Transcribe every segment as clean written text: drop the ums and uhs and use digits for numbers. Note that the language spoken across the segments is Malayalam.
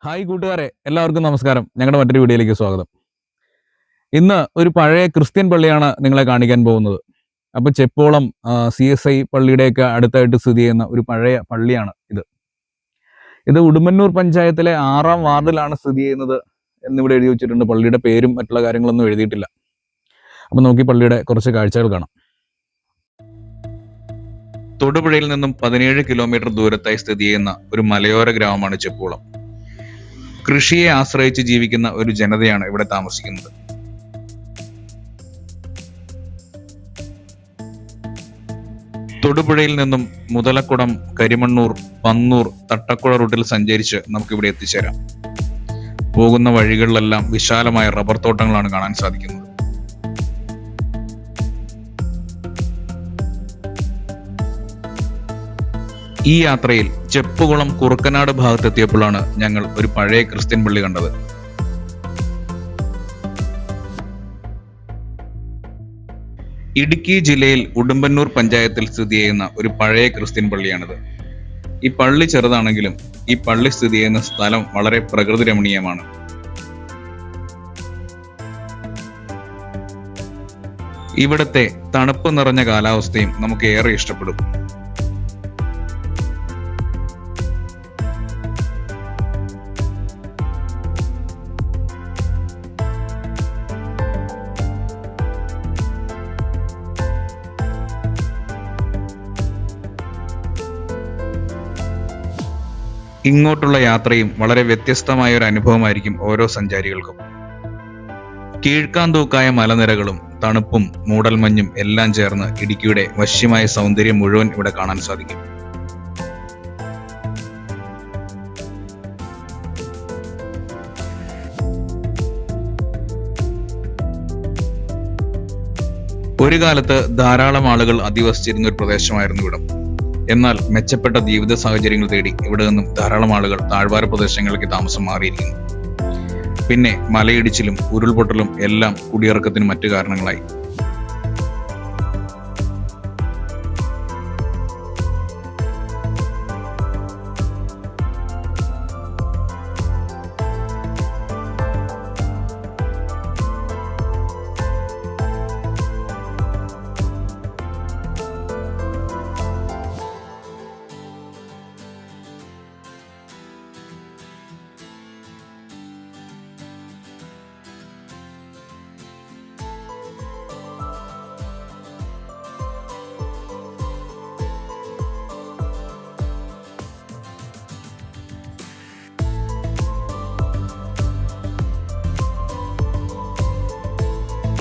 ഹായ് കൂട്ടുകാരെ, എല്ലാവർക്കും നമസ്കാരം. ഞങ്ങളുടെ മറ്റൊരു വീഡിയോയിലേക്ക് സ്വാഗതം. ഇന്ന് ഒരു പഴയ ക്രിസ്ത്യൻ പള്ളിയാണ് നിങ്ങളെ കാണിക്കാൻ പോകുന്നത്. അപ്പോൾ ചെപ്പോളം CSI പള്ളിയുടെയൊക്കെ അടുത്തായിട്ട് സ്ഥിതി ചെയ്യുന്ന ഒരു പഴയ പള്ളിയാണ് ഇത്. ഇത് ഉടുമ്പന്നൂർ പഞ്ചായത്തിലെ 6-ാം വാർഡിലാണ് സ്ഥിതി ചെയ്യുന്നത് എന്നിവിടെ എഴുതി വെച്ചിട്ടുണ്ട്. പള്ളിയുടെ പേരും മറ്റുള്ള കാര്യങ്ങളൊന്നും എഴുതിയിട്ടില്ല. അപ്പോൾ നോക്കി പള്ളിയുടെ കുറച്ച് കാഴ്ചകൾ കാണാം. തൊടുപുഴയിൽ നിന്നും 17 കിലോമീറ്റർ ദൂരത്തായി സ്ഥിതി ചെയ്യുന്ന ഒരു മലയോര ഗ്രാമമാണ് ചെപ്പോളം. കൃഷിയെ ആശ്രയിച്ച് ജീവിക്കുന്ന ഒരു ജനതയാണ് ഇവിടെ താമസിക്കുന്നത്. തൊടുപുഴയിൽ നിന്നും മുതലക്കുടം, കരിമണ്ണൂർ, പന്നൂർ, തട്ടക്കുഴ റൂട്ടിൽ സഞ്ചരിച്ച് നമുക്കിവിടെ എത്തിച്ചേരാം. പോകുന്ന വഴികളിലെല്ലാം വിശാലമായ റബ്ബർ തോട്ടങ്ങളാണ് കാണാൻ സാധിക്കുന്നത്. ഈ യാത്രയിൽ ചെപ്പുകുളം കുറുക്കനാട് ഭാഗത്തെത്തിയപ്പോഴാണ് ഞങ്ങൾ ഒരു പഴയ ക്രിസ്ത്യൻ പള്ളി കണ്ടത്. ഇടുക്കി ജില്ലയിൽ ഉടുമ്പന്നൂർ പഞ്ചായത്തിൽ സ്ഥിതി ചെയ്യുന്ന ഒരു പഴയ ക്രിസ്ത്യൻ പള്ളിയാണിത്. ഈ പള്ളി ചെറുതാണെങ്കിലും ഈ പള്ളി സ്ഥിതി ചെയ്യുന്ന സ്ഥലം വളരെ പ്രകൃതി രമണീയമാണ്. ഇവിടത്തെ തണുപ്പ് നിറഞ്ഞ കാലാവസ്ഥയും നമുക്ക് ഏറെ ഇഷ്ടപ്പെടും. ഇങ്ങോട്ടുള്ള യാത്രയും വളരെ വ്യത്യസ്തമായ ഒരു അനുഭവമായിരിക്കും ഓരോ സഞ്ചാരികൾക്കും. കീഴ്ക്കാന്തൂക്കായ മലനിരകളും തണുപ്പും മൂടൽമഞ്ഞും എല്ലാം ചേർന്ന് ഇടുക്കിയുടെ വശ്യമായ സൗന്ദര്യം മുഴുവൻ ഇവിടെ കാണാൻ സാധിക്കും. ഒരു കാലത്ത് ധാരാളം ആളുകൾ അധിവസിച്ചിരുന്ന ഒരു പ്രദേശമായിരുന്നു ഇവിടം. എന്നാൽ മെച്ചപ്പെട്ട ജീവിത സാഹചര്യങ്ങൾ തേടി ഇവിടെ നിന്നും ധാരാളം ആളുകൾ താഴ്വാര പ്രദേശങ്ങളിലേക്ക് താമസം മാറിയിരിക്കുന്നു. പിന്നെ മലയിടിച്ചിലും ഉരുൾപൊട്ടലും എല്ലാം കുടിയിറക്കത്തിന് മറ്റു കാരണങ്ങളായി.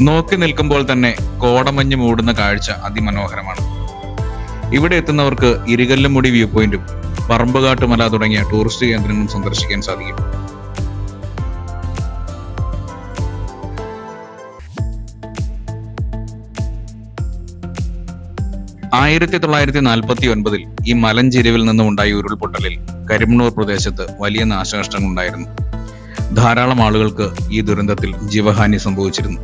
നോക്കി നിൽക്കുമ്പോൾ തന്നെ കോടമഞ്ഞ് മൂടുന്ന കാഴ്ച അതിമനോഹരമാണ്. ഇവിടെ എത്തുന്നവർക്ക് ഇരികല്ലുമുടി വ്യൂ പോയിന്റും പറമ്പുകാട്ടുമല തുടങ്ങിയ ടൂറിസ്റ്റ് കേന്ദ്രങ്ങളും സന്ദർശിക്കാൻ സാധിക്കും. ആയിരത്തി 1949 ഈ മലഞ്ചെരിവിൽ നിന്നും ഉണ്ടായ ഉരുൾപൊട്ടലിൽ കരിമണ്ണൂർ പ്രദേശത്ത് വലിയ നാശനഷ്ടങ്ങൾ ഉണ്ടായിരുന്നു. ധാരാളം ആളുകൾക്ക് ഈ ദുരന്തത്തിൽ ജീവഹാനി സംഭവിച്ചിരുന്നു.